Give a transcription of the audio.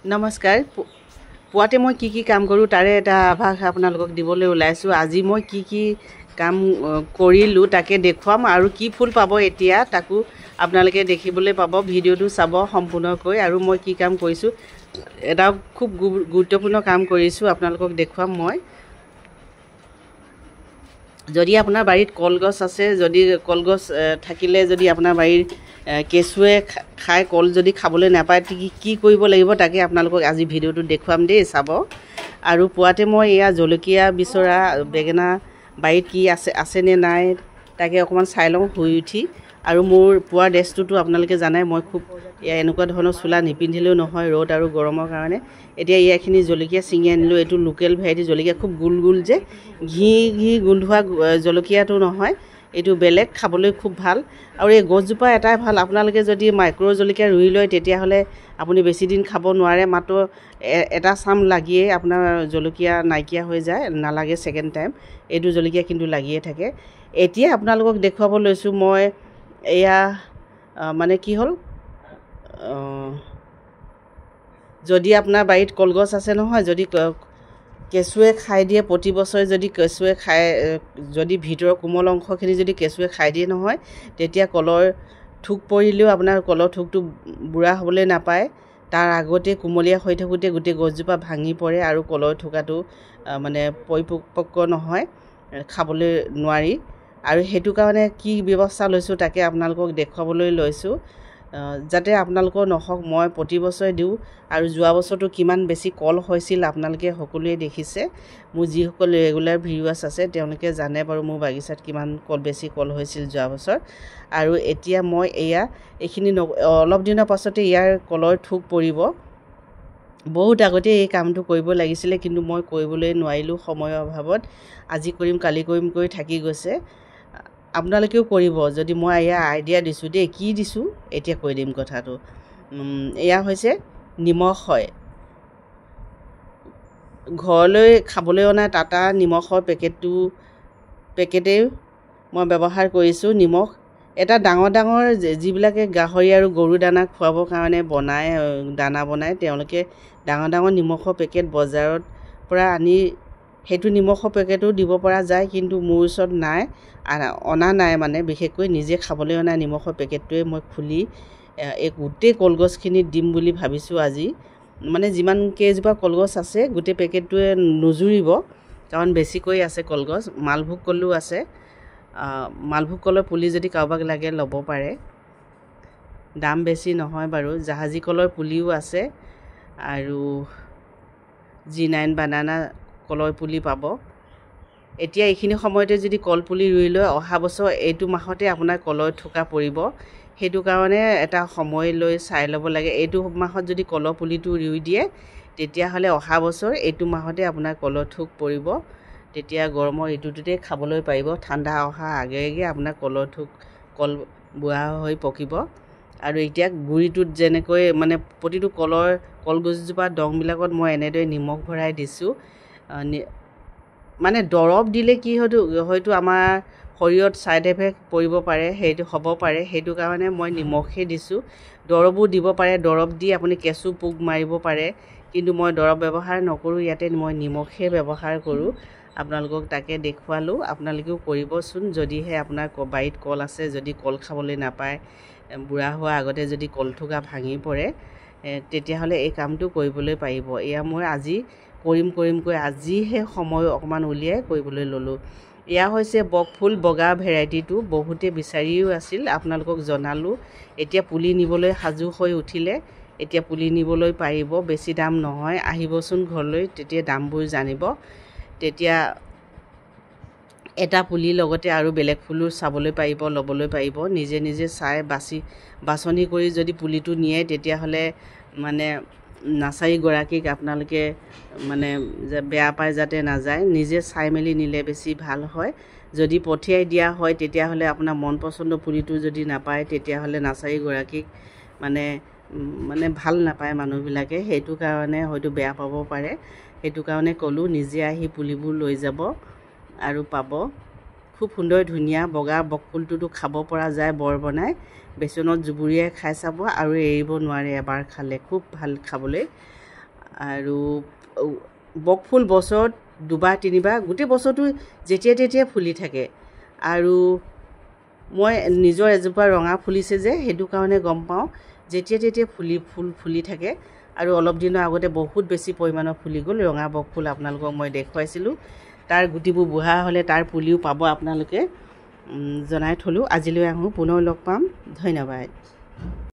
নমস্কাৰ পুৱাতে মই কি কাম কৰোঁ তাৰে এটা আভাস আপোনালোকক দিবলৈ ওলাইছোঁ। আজি মই কি কাম কৰিলোঁ তাকে দেখুৱাম আৰু কি ফুল পাব এতিয়া তাকো আপোনালোকে দেখিবলৈ পাব। ভিডিঅ'টো চাব সম্পূৰ্ণকৈ। আৰু মই কি কাম কৰিছোঁ, এটা খুব গুৰুত্বপূৰ্ণ কাম কৰিছোঁ, আপোনালোকক দেখুৱাম মই। যদি আপোনাৰ বাৰীত কলগছ আছে, যদি কলগছ থাকিলে যদি আপোনাৰ বাৰীৰ কেঁচুৱে খাই কল যদি খাবলৈ নাপায় কি কৰিব লাগিব তাকে আপোনালোকক আজি ভিডিঅ'টোত দেখুৱাম দেই, চাব। আৰু পুৱাতে মই এয়া জলকীয়া বিচৰা বেঙেনা বাৰীত কি আছেনে নাই তাকে অকণমান চাই লওঁ শুই উঠি। আৰু মোৰ পুৱাৰ ড্ৰেছটোতো আপোনালোকে জানাই, মই খুব এনেকুৱা ধৰণৰ চোলা নিপিন্ধিলেও নহয় ৰ'দ আৰু গৰমৰ কাৰণে। এতিয়া ইয়াখিনি জলকীয়া ছিঙি আনিলোঁ। এইটো লোকেল ভেৰাইটি জলকীয়া, খুব গোল যে ঘি গোন্ধোৱা জলকীয়াটো নহয়, এইটো বেলেগ, খাবলৈ খুব ভাল। আৰু এই গছজোপা এটাই ভাল, আপোনালোকে যদি মাইক্ৰ' জলকীয়া ৰুই লয় তেতিয়াহ'লে আপুনি বেছি দিন খাব নোৱাৰে। মাত্ৰ এটা চাম লাগিয়েই আপোনাৰ জলকীয়া নাইকিয়া হৈ যায়, নালাগে ছেকেণ্ড টাইম। এইটো জলকীয়া কিন্তু লাগিয়ে থাকে। এতিয়া আপোনালোকক দেখুৱাব লৈছোঁ মই এয়া মানে কি হ'ল, যদি আপোনাৰ বাৰীত কলগছ আছে নহয়, যদি কেঁচুৱে খাই দিয়ে প্ৰতি বছৰে, যদি কেঁচুৱে খাই, যদি ভিতৰৰ কোমল অংশখিনি যদি কেঁচুৱে খাই দিয়ে নহয়, তেতিয়া কলৰ থোক পৰিলেও আপোনাৰ কলৰ থোকটো বুঢ়া হ'বলৈ নাপায়। তাৰ আগতে কুমলীয়া হৈ থাকোঁতে গোটেই গছজোপা ভাঙি পৰে আৰু কলৰ থোকাটো মানে পৰিপক্ক নহয়, খাবলৈ নোৱাৰি। আৰু সেইটো কাৰণে কি ব্যৱস্থা লৈছোঁ তাকে আপোনালোকক দেখুৱাবলৈ লৈছোঁ, যাতে আপোনালোকৰ নহওক। মই প্ৰতি বছৰে দিওঁ আৰু যোৱা বছৰটো কিমান বেছি কল হৈছিল আপোনালোকে সকলোৱে দেখিছে। মোৰ যিসকল ৰেগুলাৰ ভিউৱাৰ্ছ আছে তেওঁলোকে জানে বাৰু মোৰ বাগিচাত কিমান বেছি কল হৈছিল যোৱা বছৰ। আৰু এতিয়া মই এইখিনি অলপ দিনৰ পাছতে ইয়াৰ কলৰ থোক পৰিব। বহুত আগতে এই কামটো কৰিব লাগিছিলে, কিন্তু মই কৰিবলৈ নোৱাৰিলোঁ সময়ৰ অভাৱত। আজি কৰিম কালি কৰিম কৰি থাকি গৈছে। আপোনালোকেও কৰিব, যদি মই আইডিয়া দিছোঁ দেই। কি দিছোঁ এতিয়া কৈ দিম কথাটো। এয়া হৈছে নিমখ, হয়, ঘৰলৈ খাবলৈ অনা টাটা নিমখৰ পেকেটেই মই ব্যৱহাৰ কৰিছোঁ। নিমখ এটা ডাঙৰ যিবিলাকে গাহৰি আৰু গৰু দানা খুৱাবৰ কাৰণে দানা বনায় তেওঁলোকে ডাঙৰ নিমখৰ পেকেট বজাৰত পৰা আনি সেইটো নিমখৰ পেকেটো দিব পৰা যায়, কিন্তু মোৰ ওচৰত অনা নাই, মানে বিশেষকৈ নিজে খাবলৈ অনা নিমখৰ পেকেটটোৱে মই খুলি এই গোটেই কলগছখিনিত দিম বুলি ভাবিছোঁ আজি। মানে যিমান কেইজোপা কলগছ আছে গোটেই পেকেটটোৱে নুজুৰিব, কাৰণ বেছিকৈ আছে কলগছ। মালভোগ কলো আছে, মালভোগ কলৰ পুলি যদি কাৰোবাক লাগে ল'ব পাৰে, দাম বেছি নহয় বাৰু। জাহাজী কলৰ পুলিও আছে আৰু G9 বানানা কলৰ পুলি পাব। এতিয়া এইখিনি সময়তে যদি কলপুলি ৰুই লয়, অহা বছৰ এইটো মাহতে আপোনাৰ কলৰ থোকা পৰিব। সেইটো কাৰণে এটা সময় লৈ চাই ল'ব লাগে। এইটো মাহত যদি কলৰ পুলিটো ৰুই দিয়ে তেতিয়াহ'লে অহা বছৰ এইটো মাহতে আপোনাৰ কলৰ থোক পৰিব। তেতিয়া গৰমৰ ঋতুটোতে খাবলৈ পাৰিব। ঠাণ্ডা অহাৰ আগে আপোনাৰ কলৰ থোক কল বুঢ়া হৈ পকিব। আৰু এতিয়া গুৰিটোত যেনেকৈ মানে প্ৰতিটো কলগছজোপা দংবিলাকত মই এনেদৰে নিমখ ভৰাই দিছোঁ। মানে দৰৱ দিলে কি হয়তো আমাৰ শৰীৰত ছাইড এফেক্ট পৰিব পাৰে, সেইটো হ'ব পাৰে। সেইটো কাৰণে মই নিমখেই দিছোঁ। দৰৱো দিব পাৰে, দৰৱ দি আপুনি কেঁচু পোক মাৰিব পাৰে, কিন্তু মই দৰৱ ব্যৱহাৰ নকৰোঁ। ইয়াতে মই নিমখেই ব্যৱহাৰ কৰোঁ। আপোনালোকক তাকে দেখুৱালোঁ। আপোনালোকেও কৰিবচোন, যদিহে আপোনাৰ বাৰীত কল আছে, যদি কল খাবলৈ নাপায়, বুঢ়া হোৱাৰ আগতে যদি কলথোকা ভাঙি পৰে, তেতিয়াহ'লে এই কামটো কৰিবলৈ পাৰিব। এয়া মই আজি কৰিমকৈ আজিহে সময় অকণমান উলিয়াই কৰিবলৈ ল'লোঁ। এয়া হৈছে বকফুল, বগা ভেৰাইটিটো, বহুতে বিচাৰিও আছিল, আপোনালোকক জনালোঁ। এতিয়া পুলি নিবলৈ সাজু হৈ উঠিলে, এতিয়া পুলি নিবলৈ পাৰিব। বেছি দাম নহয়, আহিবচোন ঘৰলৈ, তেতিয়া দামবোৰ জানিব। তেতিয়া এটা পুলিৰ লগতে আৰু বেলেগ ফুলো চাবলৈ পাৰিব, ল'বলৈ পাৰিব। নিজে চাই বাছনি কৰি যদি পুলিটো নিয়ে তেতিয়াহ'লে মানে নাৰ্চাৰীগৰাকীক আপোনালোকে মানে বেয়া পাই যাতে নাযায়, নিজে চাই মেলি নিলে বেছি ভাল হয়। যদি পঠিয়াই দিয়া হয় তেতিয়াহ'লে আপোনাৰ মন পচন্দৰ পুলিটো যদি নাপায় তেতিয়াহ'লে নাৰ্চাৰীগৰাকীক মানে ভাল নাপায় মানুহবিলাকে, সেইটো কাৰণে হয়তো বেয়া পাব পাৰে। সেইটো কাৰণে ক'লোঁ, নিজে আহি পুলিবোৰ লৈ যাব আৰু পাব। খুব সুন্দৰ ধুনীয়া বগা বকফুলটোতো খাব পৰা যায় বৰ বনাই, বেচনত জুবুৰিয়াই খাই চাব আৰু এৰিব নোৱাৰে এবাৰ খালে, খুব ভাল খাবলৈ। আৰু বকফুল বছৰত দুবাৰ তিনিবাৰ গোটেই বছৰটো যেতিয়া তেতিয়া ফুলি থাকে। আৰু মই নিজৰ এজোপা ৰঙা ফুলিছে যে সেইটো কাৰণে গম পাওঁ, যেতিয়া তেতিয়া ফুল ফুলি থাকে। আৰু অলপ দিনৰ আগতে বহুত বেছি পৰিমাণৰ ফুলি গ'ল ৰঙা বকফুল, আপোনালোকক মই দেখুৱাইছিলোঁ। তাৰ গুটিবোৰ বুঢ়া হ'লে তাৰ পুলিও পাব আপোনালোকে, জনাই থলোঁ। আজিলৈ আহোঁ, পুনৰ লগ পাম, ধন্যবাদ।